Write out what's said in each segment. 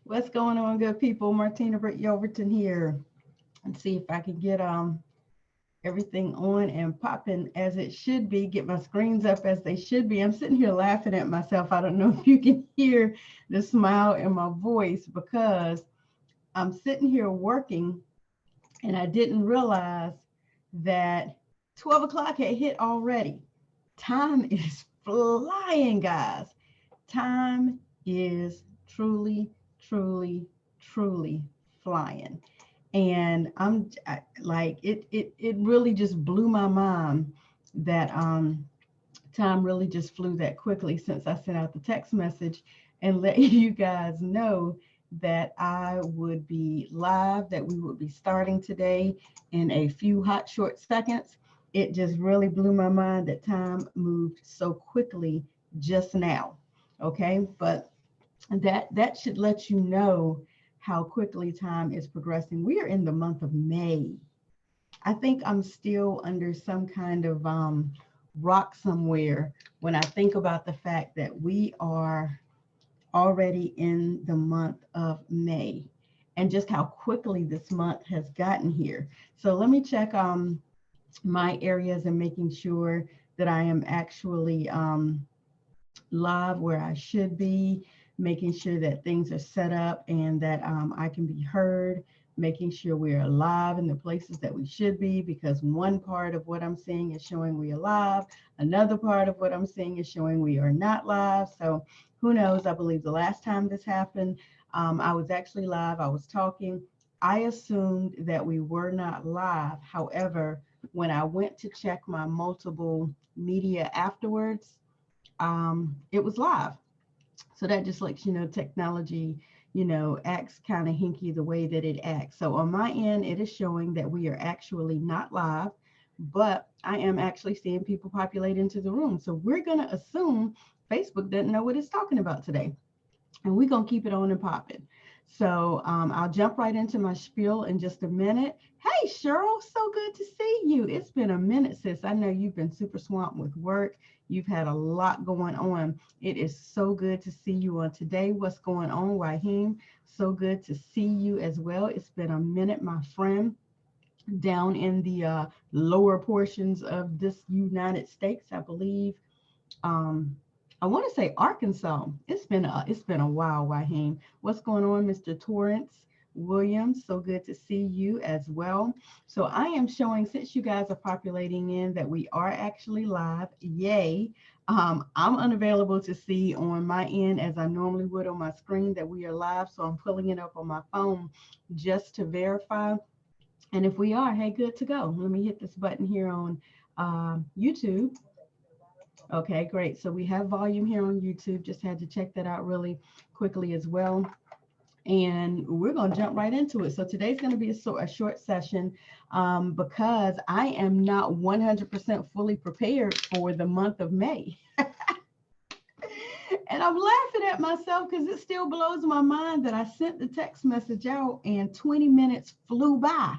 What's going on, good people? Martina Britt Yelverton here. And see if I can get everything on and popping as it should be, get my screens up as they should be. I'm sitting here laughing at myself. I don't know if you can hear the smile in my voice because I'm sitting here working and I didn't realize that 12 o'clock had hit already. Time is flying, guys. Time is truly flying. And like it really just blew my mind that time really just flew that quickly since I sent out the text message and let you guys know that I would be live, that we would be starting today in a few hot short seconds. It just really blew my mind that time moved so quickly just now. Okay, but that should let you know how quickly time is progressing. We are in the month of May. I think I'm still under some kind of rock somewhere when I think about the fact that we are already in the month of May and just how quickly this month has gotten here. So let me check my areas and making sure that I am actually live where I should be, making sure that things are set up and that I can be heard, making sure we are live in the places that we should be, because one part of what I'm seeing is showing we are live. Another part of what I'm seeing is showing we are not live. So who knows? I believe the last time this happened, I was actually live. I was talking. I assumed that we were not live. However, when I went to check my multiple media afterwards, it was live. So that just lets you know technology, acts kind of hinky the way that it acts. So on my end, it is showing that we are actually not live, but I am actually seeing people populate into the room. So we're going to assume Facebook doesn't know what it's talking about today. And we're going to keep it on and popping. So I'll jump right into my spiel in just a minute. Hey, Cheryl, so good to see you. It's been a minute, sis. I know you've been super swamped with work. You've had a lot going on. It is so good to see you on today. What's going on, Raheem? So good to see you as well. It's been a minute, my friend, down in the lower portions of this United States, I believe. Um, I want to say Arkansas. It's been a while, Raheem. What's going on, Mr. Torrance Williams? So good to see you as well. So I am showing, since you guys are populating in, that we are actually live. Yay. I'm unavailable to see on my end as I normally would on my screen that we are live. So I'm pulling it up on my phone just to verify. And if we are, hey, good to go. Let me hit this button here on YouTube. Okay, great. So we have volume here on YouTube. Just had to check that out really quickly as well. And we're going to jump right into it. So today's going to be a short session because I am not 100% fully prepared for the month of May. And I'm laughing at myself because it still blows my mind that I sent the text message out and 20 minutes flew by.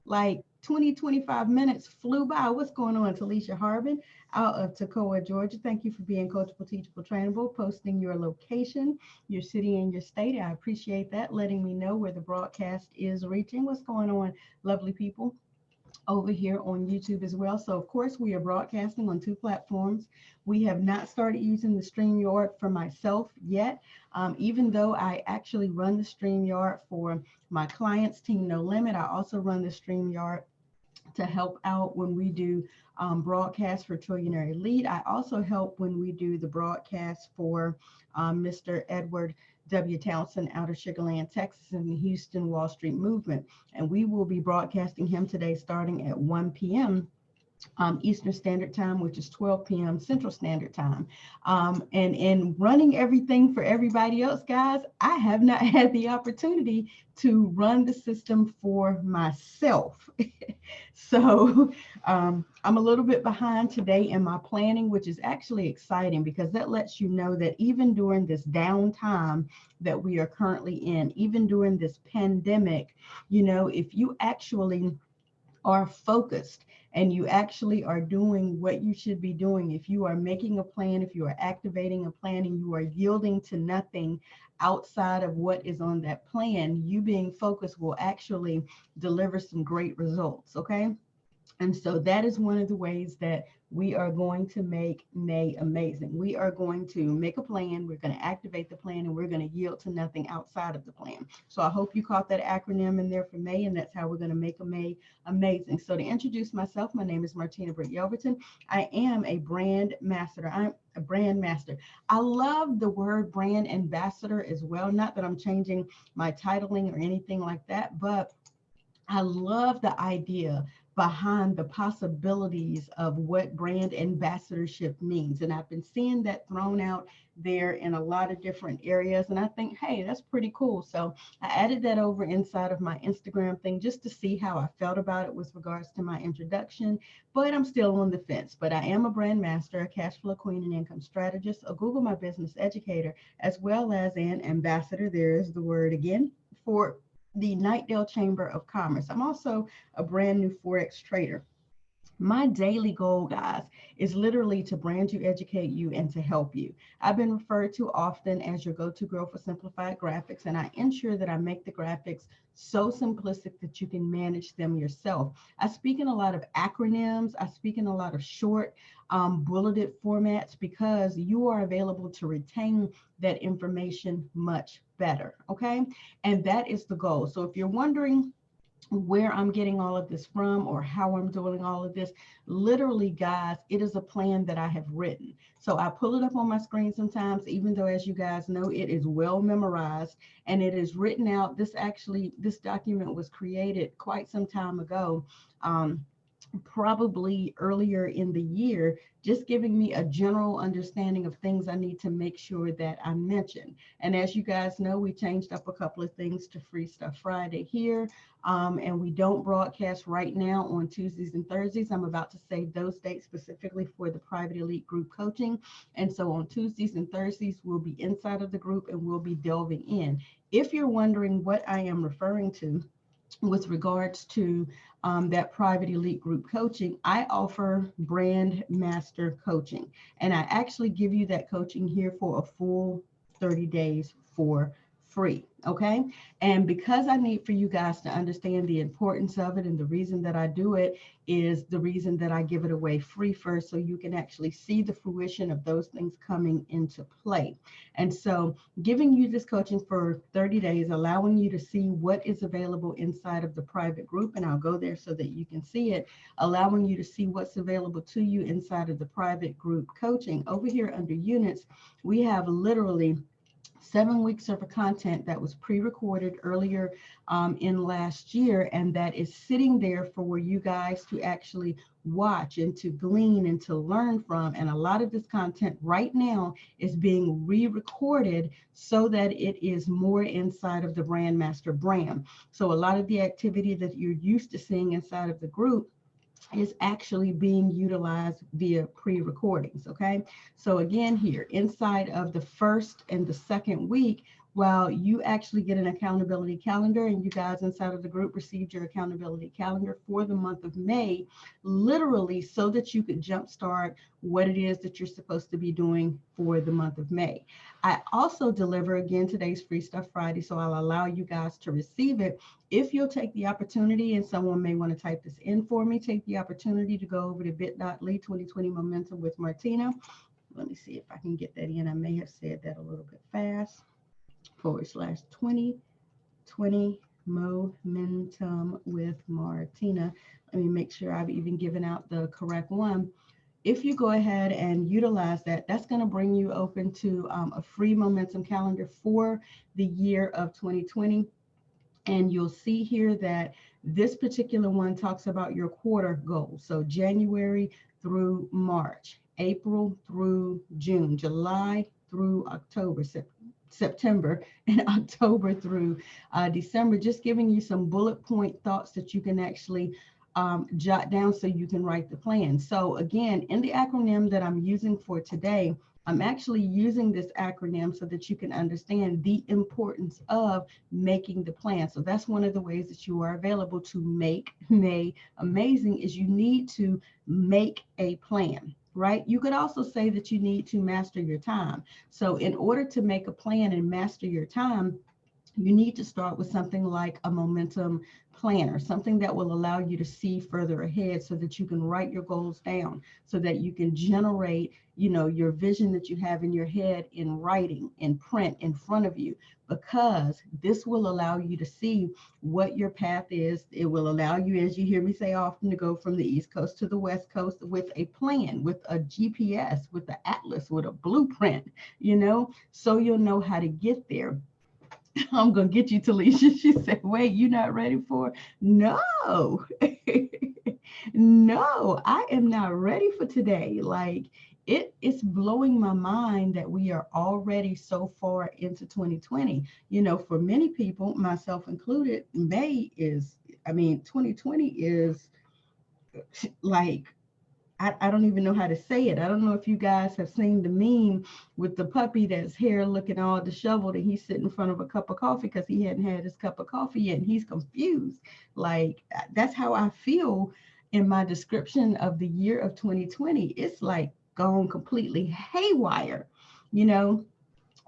Like 25 minutes flew by. What's going on, Talisha Harbin out of Toccoa, Georgia? Thank you for being coachable, teachable, trainable, posting your location, your city, and your state. I appreciate that, letting me know where the broadcast is reaching. What's going on, lovely people? Over here on YouTube as well. So of course we are broadcasting on two platforms. We have not started using the StreamYard for myself yet, even though I actually run the StreamYard for my clients, Team No Limit. I also run the StreamYard to help out when we do broadcast for Trillionaire Elite. I also help when we do the broadcast for Mr. Edward W. Townsend out of Sugar Land, Texas, in the Houston Wall Street movement. And we will be broadcasting him today starting at 1 p.m. Eastern Standard Time, which is 12 p.m. Central Standard Time. And in running everything for everybody else, guys, I have not had the opportunity to run the system for myself. So I'm a little bit behind today in my planning, which is actually exciting because that lets you know that even during this downtime that we are currently in, even during this pandemic, if you actually are focused and you actually are doing what you should be doing, if you are making a plan, if you are activating a plan and you are yielding to nothing outside of what is on that plan, you being focused will actually deliver some great results. Okay. And so that is one of the ways that we are going to make May amazing. We are going to make a plan, we're going to activate the plan, and we're going to yield to nothing outside of the plan. So I hope you caught that acronym in there for May, and that's how we're going to make a May amazing. So to introduce myself, my name is Martina Britt Yelverton. I am a brand master. I'm a brand master. I love the word brand ambassador as well. Not that I'm changing my titling or anything like that, but I love the idea behind the possibilities of what brand ambassadorship means. And I've been seeing that thrown out there in a lot of different areas. And I think, hey, that's pretty cool. So I added that over inside of my Instagram thing just to see how I felt about it with regards to my introduction. But I'm still on the fence. But I am a brand master, a cash flow queen and income strategist, a Google My Business educator, as well as an ambassador. There is the word again for the Nightdale Chamber of Commerce. I'm also a brand new Forex trader. My daily goal, guys, is literally to brand you, educate you, and to help you. I've been referred to often as your go-to girl for simplified graphics, and I ensure that I make the graphics so simplistic that you can manage them yourself. I speak in a lot of acronyms. I speak in a lot of short bulleted formats because you are available to retain that information much better, okay? And that is the goal. So if you're wondering where I'm getting all of this from or how I'm doing all of this, literally, guys, it is a plan that I have written. So I pull it up on my screen sometimes, even though, as you guys know, it is well memorized and it is written out. This document was created quite some time ago. Probably earlier in the year, just giving me a general understanding of things I need to make sure that I mention. And as you guys know, we changed up a couple of things to Free Stuff Friday here. And we don't broadcast right now on Tuesdays and Thursdays. I'm about to save those dates specifically for the private elite group coaching. And so on Tuesdays and Thursdays, we'll be inside of the group and we'll be delving in. If you're wondering what I am referring to with regards to that private elite group coaching, I offer brand master coaching. And I actually give you that coaching here for a full 30 days for free. Okay. And because I need for you guys to understand the importance of it, and the reason that I do it is the reason that I give it away free first, so you can actually see the fruition of those things coming into play. And so giving you this coaching for 30 days, allowing you to see what is available inside of the private group, and I'll go there so that you can see it, allowing you to see what's available to you inside of the private group coaching. Over here under units, we have literally 7 weeks of content that was pre-recorded earlier in last year, and that is sitting there for you guys to actually watch and to glean and to learn from. And a lot of this content right now is being re-recorded so that it is more inside of the Brand Master brand. So a lot of the activity that you're used to seeing inside of the group is actually being utilized via pre-recordings. Okay, so again, here inside of the first and the second week, while you actually get an accountability calendar, and you guys inside of the group received your accountability calendar for the month of May, literally so that you could jumpstart what it is that you're supposed to be doing for the month of May. I also deliver, again, today's Free Stuff Friday, so I'll allow you guys to receive it. If you'll take the opportunity, and someone may want to type this in for me, take the opportunity to go over to bit.ly 2020 Momentum with Martina. Let me see if I can get that in. I may have said that a little bit fast. /2020 Momentum with Martina. Let me make sure I've even given out the correct one. If you go ahead and utilize that, that's going to bring you open to a free momentum calendar for the year of 2020. And you'll see here that this particular one talks about your quarter goals. So January through March, April through June, July through October, September, and October through December, just giving you some bullet point thoughts that you can actually jot down so you can write the plan. So again, in the acronym that I'm using for today, I'm actually using this acronym so that you can understand the importance of making the plan. So that's one of the ways that you are available to make May amazing is you need to make a plan, right? You could also say that you need to master your time. So in order to make a plan and master your time, you need to start with something like a momentum planner, something that will allow you to see further ahead so that you can write your goals down, so that you can generate, your vision that you have in your head in writing, in print in front of you, because this will allow you to see what your path is. It will allow you, as you hear me say often, to go from the East Coast to the West Coast with a plan, with a GPS, with an atlas, with a blueprint, so you'll know how to get there. I'm gonna get you, Talisha. She said, wait, you're not ready for? No. No, I am not ready for today. Like it's blowing my mind that we are already so far into 2020. For many people, myself included, 2020 is like, I don't even know how to say it. I don't know if you guys have seen the meme with the puppy that's hair looking all disheveled and he's sitting in front of a cup of coffee because he hadn't had his cup of coffee yet and he's confused. Like that's how I feel in my description of the year of 2020. It's like gone completely haywire, you know?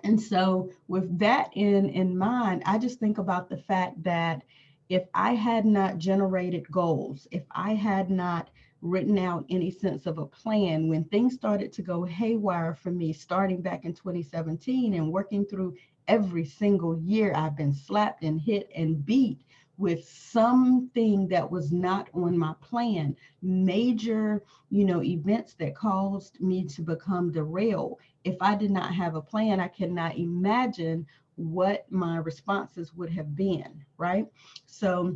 And so with that in mind, I just think about the fact that if I had not generated goals, if I had not written out any sense of a plan, when things started to go haywire for me, starting back in 2017 and working through every single year, I've been slapped and hit and beat with something that was not on my plan, major, events that caused me to become derailed. If I did not have a plan, I cannot imagine what my responses would have been, right? So,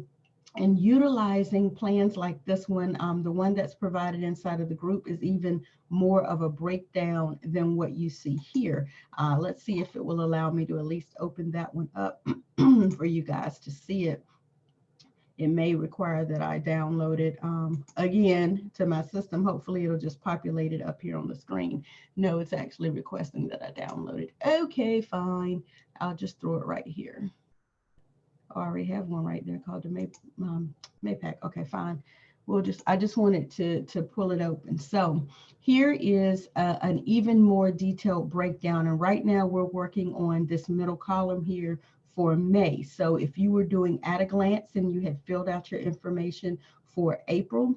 and utilizing plans like this one, the one that's provided inside of the group is even more of a breakdown than what you see here. Let's see if it will allow me to at least open that one up for you guys to see it. It may require that I download it again to my system. Hopefully it'll just populate it up here on the screen. No, it's actually requesting that I download it. Okay, fine. I'll just throw it right here. I already have one right there called the Maypack. Okay, fine. I just wanted to pull it open. So here is an even more detailed breakdown. And right now we're working on this middle column here for May. So if you were doing at a glance and you had filled out your information for April,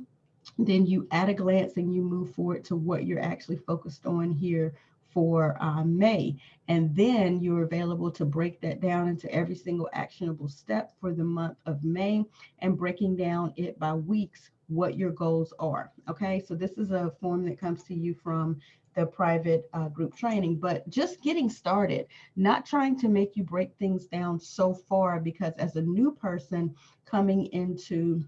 then you at a glance and you move forward to what you're actually focused on here for May. And then you're available to break that down into every single actionable step for the month of May and breaking down it by weeks, what your goals are. Okay, so this is a form that comes to you from the private group training, but just getting started, not trying to make you break things down so far, because as a new person coming into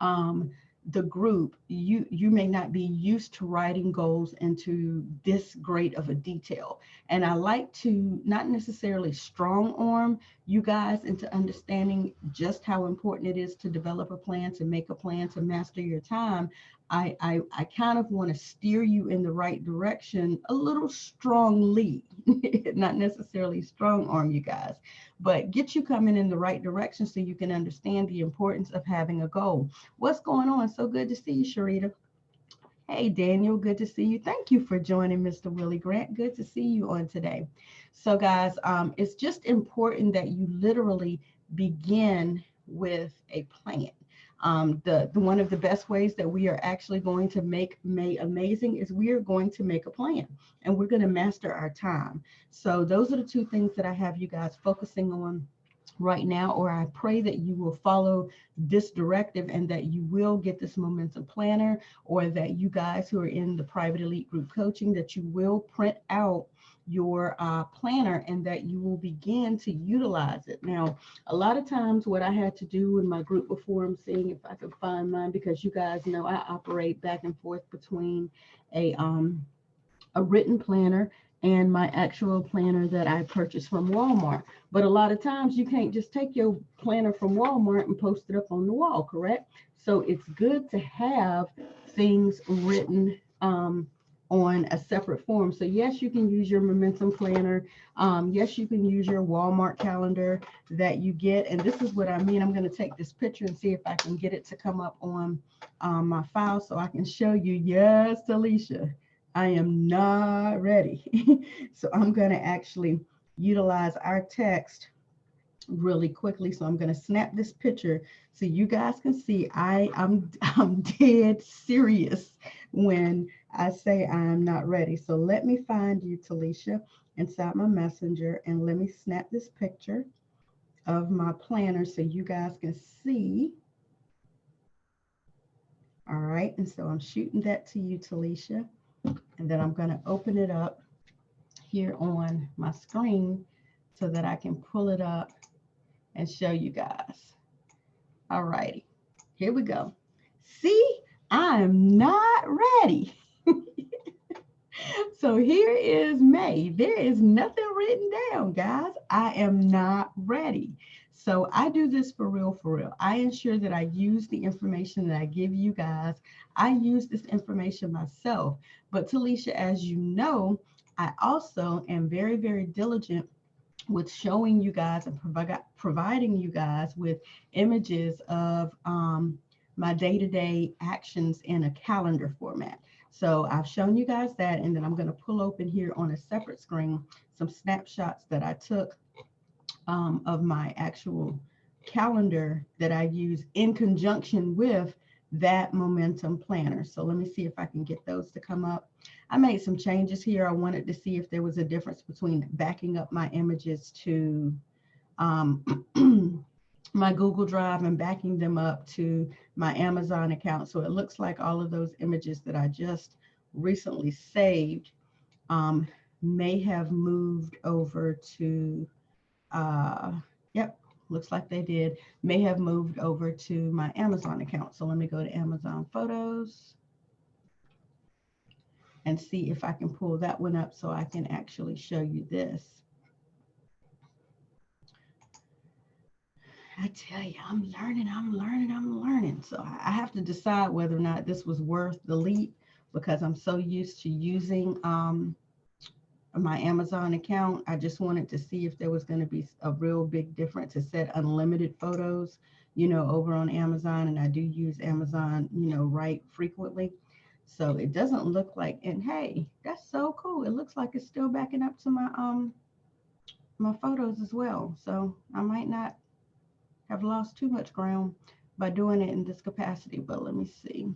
the group, you may not be used to writing goals into this great of a detail. And I like to not necessarily strong arm you guys into understanding just how important it is to develop a plan, to make a plan, to master your time. I kind of want to steer you in the right direction a little strongly, not necessarily strong arm you guys, but get you coming in the right direction so you can understand the importance of having a goal. What's going on? So good to see you, Sharita. Hey, Daniel, good to see you. Thank you for joining, Mr. Willie Grant. Good to see you on today. So guys, it's just important that you literally begin with a plan. The one of the best ways that we are actually going to make May amazing is we are going to make a plan and we're going to master our time. So those are the two things that I have you guys focusing on right now, or I pray that you will follow this directive and that you will get this momentum planner, or that you guys who are in the private elite group coaching, that you will print out your planner and that you will begin to utilize it. Now, a lot of times what I had to do in my group before, I'm seeing if I can find mine, because you guys know I operate back and forth between a written planner and my actual planner that I purchased from Walmart. But a lot of times you can't just take your planner from Walmart and post it up on the wall, correct? So it's good to have things written on a separate form. So yes, you can use your momentum planner. Yes, you can use your Walmart calendar that you get. And this is what I mean. I'm going to take this picture and see if I can get it to come up on my file so I can show you. Yes, Alicia, I am not ready. So I'm going to actually utilize our text really quickly. So I'm going to snap this picture so you guys can see I'm dead serious when I say I'm not ready. So let me find you, Talisha, inside my messenger, and let me snap this picture of my planner so you guys can see. All right, and so I'm shooting that to you, Talisha, and then I'm going to open it up here on my screen so that I can pull it up and show you guys. All righty, here we go. See, I'm not ready. So here is May. There is nothing written down, guys. I am not ready. So I do this for real, for real. I ensure that I use the information that I give you guys. I use this information myself. But Talisha, as you know, I also am very, very diligent with showing you guys and providing you guys with images of my day-to-day actions in a calendar format. So I've shown you guys that, and then I'm going to pull open here on a separate screen some snapshots that I took of my actual calendar that I use in conjunction with that momentum planner. So let me see if I can get those to come up. I made some changes here. I wanted to see if there was a difference between backing up my images to my Google Drive and backing them up to my Amazon account. So it looks like all of those images that I just recently saved may have moved over to, yep, looks like they did, may have moved over to my Amazon account. So let me go to Amazon Photos and see if I can pull that one up so I can actually show you this. I tell you, I'm learning. So I have to decide whether or not this was worth the leap because I'm so used to using my Amazon account. I just wanted to see if there was going to be a real big difference to set unlimited photos, you know, over on Amazon. And I do use Amazon, you know, right frequently. So it doesn't look like, and hey, that's so cool. It looks like it's still backing up to my my photos as well. So I might not have lost too much ground by doing it in this capacity, but let me see.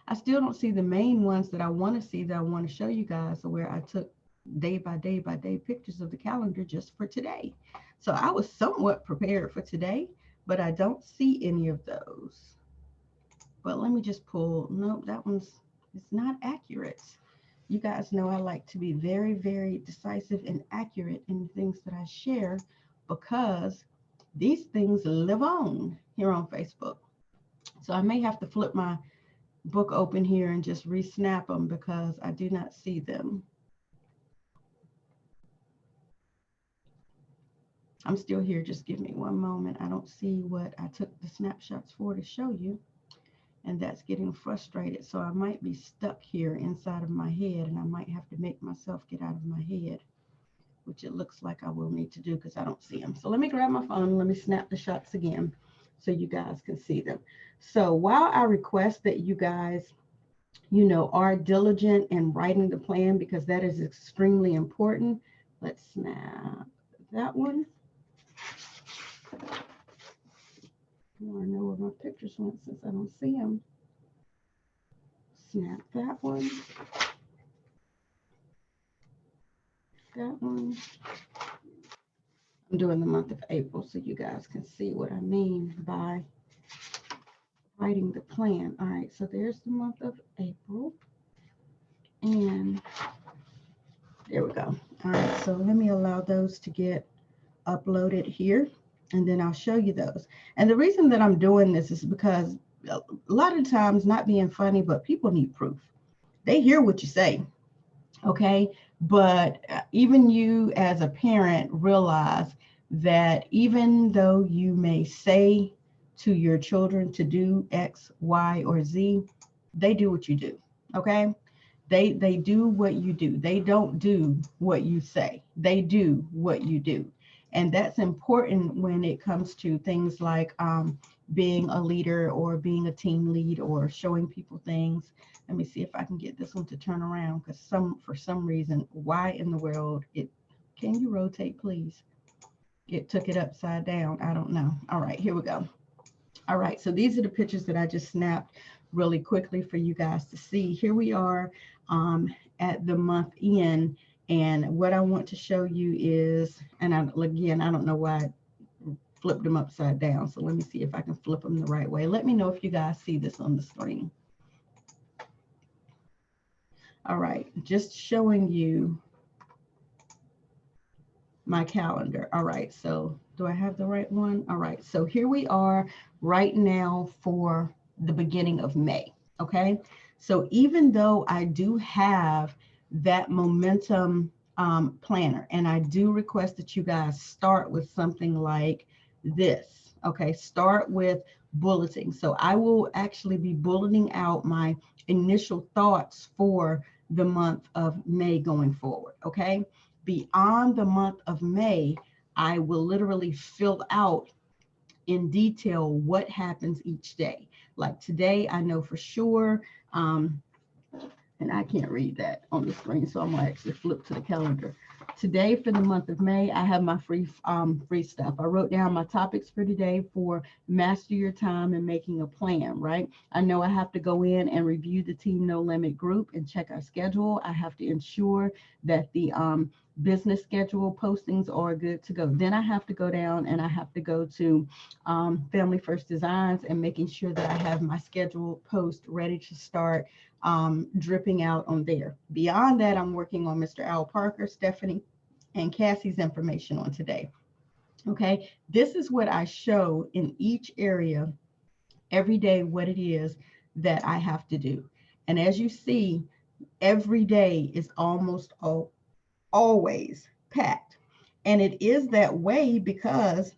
I still don't see the main ones that I want to see that I want to show you guys, where I took day by day pictures of the calendar just for today. So I was somewhat prepared for today, but I don't see any of those. But let me just pull, nope, that one's, it's not accurate. You guys know I like to be very, very decisive and accurate in things that I share because these things live on here on Facebook. So I may have to flip my book open here and just re-snap them because I do not see them. I'm still here. Just give me one moment. I don't see what I took the snapshots for to show you. And that's getting frustrated. So I might be stuck here inside of my head and I might have to make myself get out of my head, which it looks like I will need to do because I don't see them. So let me grab my phone and let me snap the shots again so you guys can see them. So while I request that you guys, you know, are diligent in writing the plan because that is extremely important. Let's snap that one. I want to know where my pictures went since I don't see them. Snap that one. That one. I'm doing the month of April so you guys can see what I mean by writing the plan. All right, so there's the month of April. And there we go. All right, so let me allow those to get uploaded here, and then I'll show you those. And the reason that I'm doing this is because a lot of times, not being funny, but people need proof. They hear what you say, okay? But even you as a parent realize that even though you may say to your children to do X, Y, or Z, they do what you do, okay? They do what you do. They don't do what you say. They do what you do. And that's important when it comes to things like being a leader or being a team lead or showing people things. Let me see if I can get this one to turn around, because for some reason, why in the world can you rotate, please? It took it upside down. I don't know. All right, here we go. All right, so these are the pictures that I just snapped really quickly for you guys to see. Here we are at the month end, and what I want to show you is, and again, I don't know why I flipped them upside down, so let me see if I can flip them the right way. Let me know if you guys see this on the screen. All right, just showing you my calendar. All right, so do I have the right one? All right, so here we are right now for the beginning of May. Okay, so even though I do have that momentum planner, and I do request that you guys start with something like this. Okay, start with bulleting. So I will actually be bulleting out my initial thoughts for the month of May going forward. Okay, beyond the month of May, I will literally fill out in detail what happens each day. Like today, I know for sure, and I can't read that on the screen, so I'm gonna actually flip to the calendar. Today, for the month of May, I have my free stuff. I wrote down my topics for today for master your time and making a plan, right? I know I have to go in and review the Team No Limit group and check our schedule. I have to ensure that the business schedule postings are good to go. Then I have to go down and I have to go to Family First Designs and making sure that I have my schedule post ready to start dripping out on there. Beyond that, I'm working on Mr. Al Parker, Stephanie, and Cassie's information on today. Okay, this is what I show in each area every day, what it is that I have to do. And as you see, every day is almost always packed. And it is that way because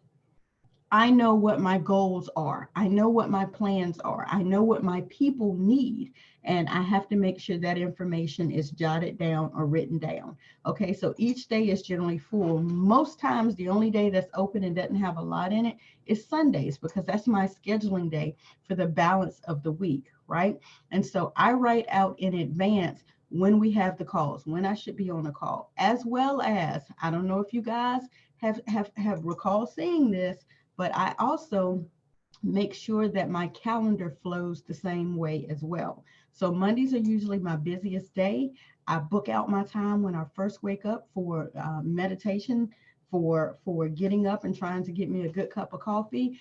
I know what my goals are. I know what my plans are. I know what my people need. And I have to make sure that information is jotted down or written down. Okay, so each day is generally full. Most times, the only day that's open and doesn't have a lot in it is Sundays, because that's my scheduling day for the balance of the week, right? And so I write out in advance when we have the calls, when I should be on a call, as well as, I don't know if you guys have recalled seeing this, but I also make sure that my calendar flows the same way as well. So Mondays are usually my busiest day. I book out my time when I first wake up for meditation, for getting up and trying to get me a good cup of coffee.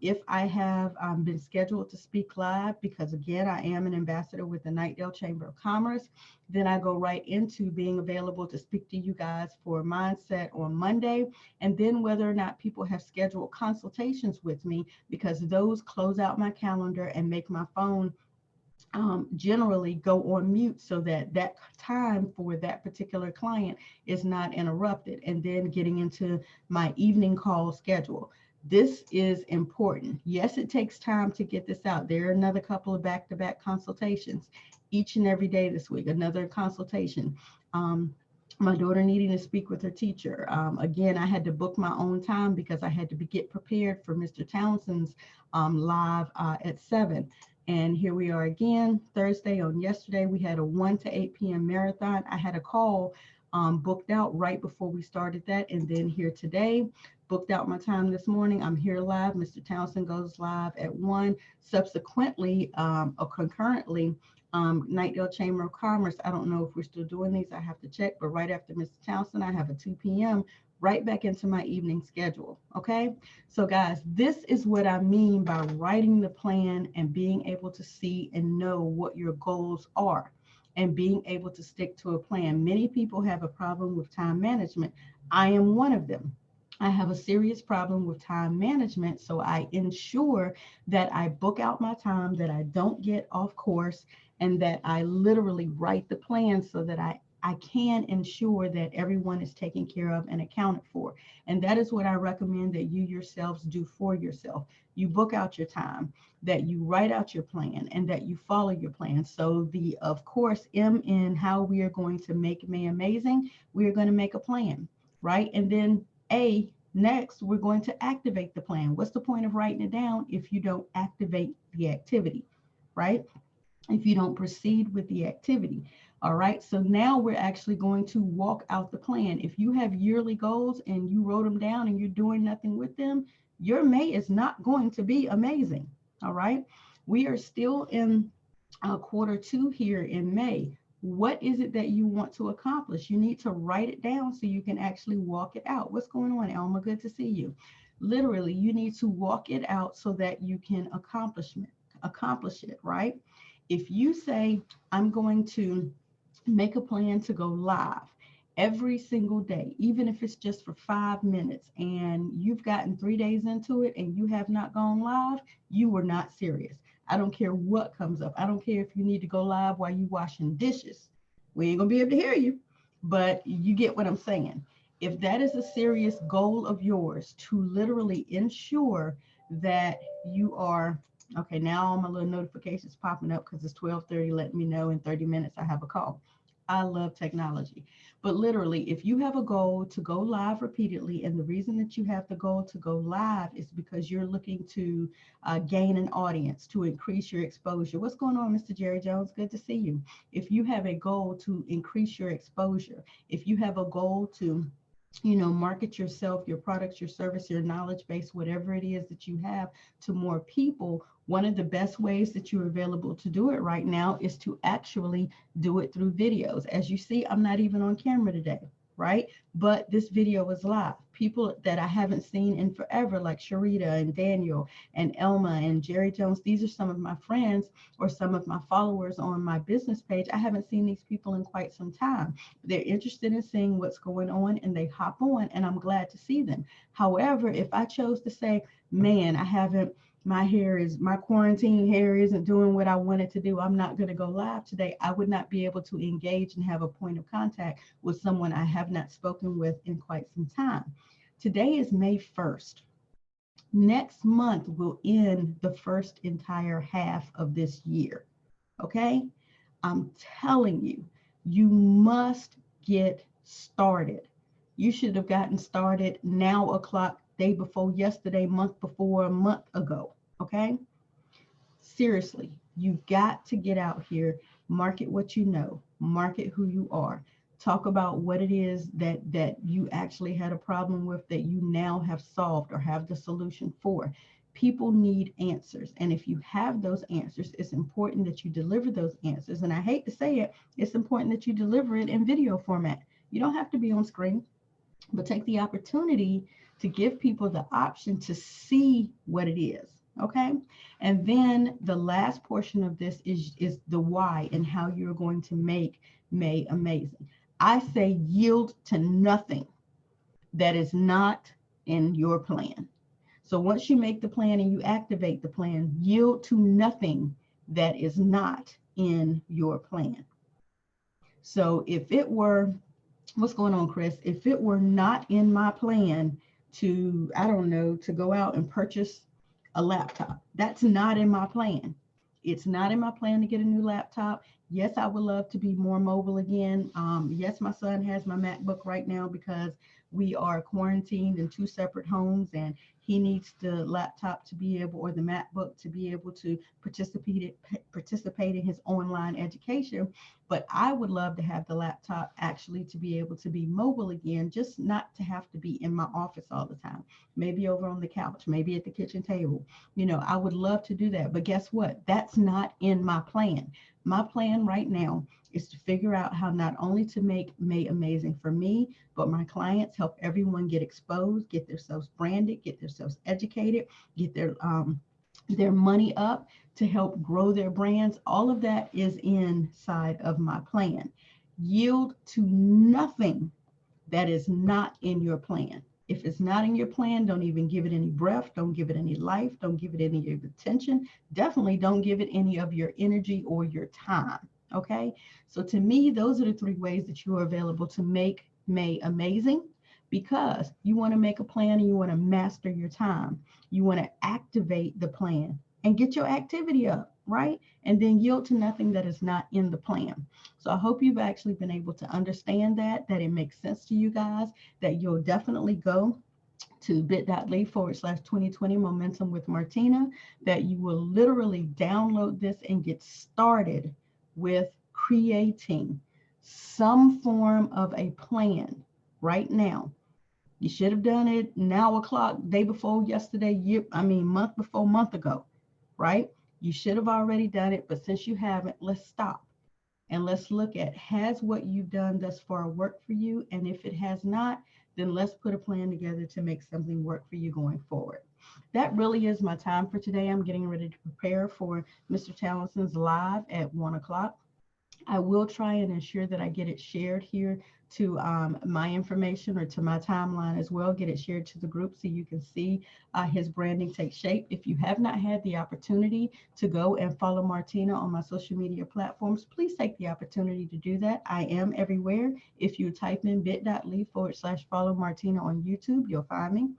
If I have been scheduled to speak live, because again, I am an ambassador with the Knightdale Chamber of Commerce, then I go right into being available to speak to you guys for Mindset on Monday. And then whether or not people have scheduled consultations with me, because those close out my calendar and make my phone generally go on mute so that that time for that particular client is not interrupted. And then getting into my evening call schedule. This is important. Yes, it takes time to get this out. There are another couple of back-to-back consultations each and every day this week, another consultation. My daughter needing to speak with her teacher. Again, I had to book my own time because I had to get prepared for Mr. Townsend's live at 7. And here we are again, Thursday. On yesterday, we had a 1 to 8 p.m. marathon. I had a call booked out right before we started that. And then here today, booked out my time this morning. I'm here live. Mr. Townsend goes live at 1. Subsequently, or concurrently, Knightdale Chamber of Commerce. I don't know if we're still doing these. I have to check. But right after Mr. Townsend, I have a 2 p.m. right back into my evening schedule. Okay, so guys, this is what I mean by writing the plan and being able to see and know what your goals are and being able to stick to a plan. Many people have a problem with time management. I am one of them. I have a serious problem with time management, so I ensure that I book out my time, that I don't get off course, and that I literally write the plan so that I I can ensure that everyone is taken care of and accounted for. And that is what I recommend that you yourselves do for yourself. You book out your time, that you write out your plan, and that you follow your plan. So the, of course, M in how we are going to make May amazing, we are going to make a plan, right? And then A, next, we're going to activate the plan. What's the point of writing it down if you don't activate the activity, right? If you don't proceed with the activity. All right, so now we're actually going to walk out the plan. If you have yearly goals and you wrote them down and you're doing nothing with them, your May is not going to be amazing. All right, we are still in quarter two here in May. What is it that you want to accomplish? You need to write it down so you can actually walk it out. What's going on, Elma? Good to see you. Literally, you need to walk it out so that you can accomplish it, right? If you say, I'm going to make a plan to go live every single day, even if it's just for 5 minutes, and you've gotten 3 days into it and you have not gone live, you were not serious. I don't care what comes up. I don't care if you need to go live while you washing dishes. We ain't gonna be able to hear you, but you get what I'm saying. If that is a serious goal of yours, to literally ensure that you are, okay, now all my little notifications popping up because it's 12:30, letting me know in 30 minutes I have a call. I love technology. But literally, if you have a goal to go live repeatedly, and the reason that you have the goal to go live is because you're looking to gain an audience, to increase your exposure. What's going on, Mr. Jerry Jones? Good to see you. If you have a goal to increase your exposure, if you have a goal to market yourself, your products, your service, your knowledge base, whatever it is that you have, to more people, one of the best ways that you're available to do it right now is to actually do it through videos. As you see, I'm not even on camera today, right? But this video is live. People that I haven't seen in forever, like Sharita and Daniel and Elma and Jerry Jones, these are some of my friends or some of my followers on my business page. I haven't seen these people in quite some time. They're interested in seeing what's going on and they hop on, and I'm glad to see them. However, if I chose to say, man, my quarantine hair isn't doing what I wanted to do, I'm not going to go live today, I would not be able to engage and have a point of contact with someone I have not spoken with in quite some time. Today is May 1st. Next month will end the first entire half of this year. Okay? I'm telling you, you must get started. You should have gotten started now o'clock, day before yesterday, month before, a month ago. Okay? Seriously, you've got to get out here, market what you know, market who you are, talk about what it is that you actually had a problem with that you now have solved or have the solution for. People need answers. And if you have those answers, it's important that you deliver those answers. And I hate to say it, it's important that you deliver it in video format. You don't have to be on screen, but take the opportunity to give people the option to see what it is. Okay. And then the last portion of this is the why and how you're going to make May amazing. I say yield to nothing that is not in your plan. So once you make the plan and you activate the plan, yield to nothing that is not in your plan. So if it were, what's going on, Chris? If it were not in my plan to, I don't know, to go out and purchase a laptop, that's not in my plan. It's not in my plan to get a new laptop. Yes, I would love to be more mobile again. Yes, my son has my MacBook right now because we are quarantined in 2 separate homes, and he needs the laptop to be able, or the MacBook to be able to participate in his online education. But I would love to have the laptop actually to be able to be mobile again, just not to have to be in my office all the time. Maybe over on the couch, maybe at the kitchen table. I would love to do that. But guess what? That's not in my plan. My plan right now is to figure out how not only to make May amazing for me, but my clients, help everyone get exposed, get themselves branded, get themselves educated, get their money up to help grow their brands. All of that is inside of my plan. Yield to nothing that is not in your plan. If it's not in your plan, don't even give it any breath. Don't give it any life. Don't give it any of your attention. Definitely don't give it any of your energy or your time. Okay. So to me, those are the 3 ways that you are available to make May amazing, because you want to make a plan and you want to master your time. You want to activate the plan and get your activity up, right? And then yield to nothing that is not in the plan. So I hope you've actually been able to understand that it makes sense to you guys, that you'll definitely go to bit.ly/2020 momentum with Martina, that you will literally download this and get started with creating some form of a plan right now. You should have done it now o'clock, day before yesterday, month before month ago, right? You should have already done it, but since you haven't, let's stop and let's look at, has what you've done thus far worked for you? And if it has not, then let's put a plan together to make something work for you going forward. That really is my time for today. I'm getting ready to prepare for Mr. Townsend's live at 1 o'clock. I will try and ensure that I get it shared here to my information, or to my timeline as well, get it shared to the group so you can see his branding take shape. If you have not had the opportunity to go and follow Martina on my social media platforms, please take the opportunity to do that. I am everywhere. If you type in bit.ly/follow Martina on YouTube, you'll find me.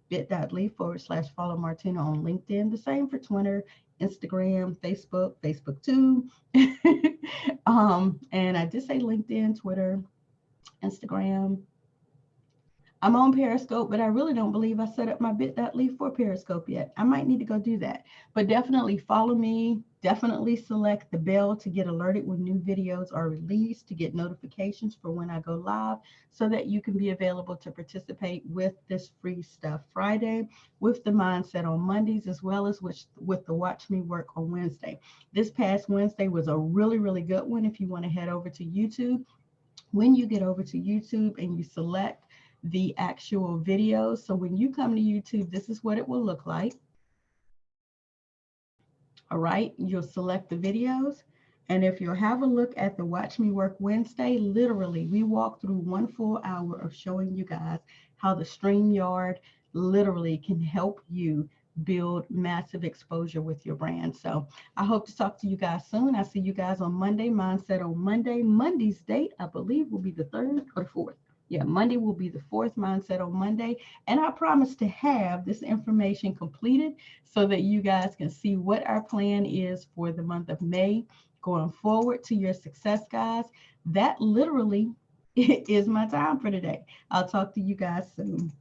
bit.ly/follow Martina on LinkedIn. The same for Twitter, Instagram, Facebook too. And I did say LinkedIn, Twitter, Instagram. I'm on Periscope, but I really don't believe I set up my bit.ly for Periscope yet. I might need to go do that. But definitely follow me. Definitely select the bell to get alerted when new videos are released, to get notifications for when I go live, so that you can be available to participate with this Free Stuff Friday, with the Mindset on Mondays, as well as with the Watch Me Work on Wednesday. This past Wednesday was a really, really good one. If you want to head over to YouTube, when you get over to YouTube and you select the actual videos. So when you come to YouTube, this is what it will look like. All right, you'll select the videos. And if you'll have a look at the Watch Me Work Wednesday, literally, we walk through 1 full hour of showing you guys how the StreamYard literally can help you build massive exposure with your brand. So I hope to talk to you guys soon. I see you guys on Monday, Mindset on Monday. Monday's date, I believe, will be the 3rd or the 4th. Yeah, Monday will be the 4th, Mindset on Monday. And I promise to have this information completed so that you guys can see what our plan is for the month of May going forward to your success, guys. That literally is my time for today. I'll talk to you guys soon.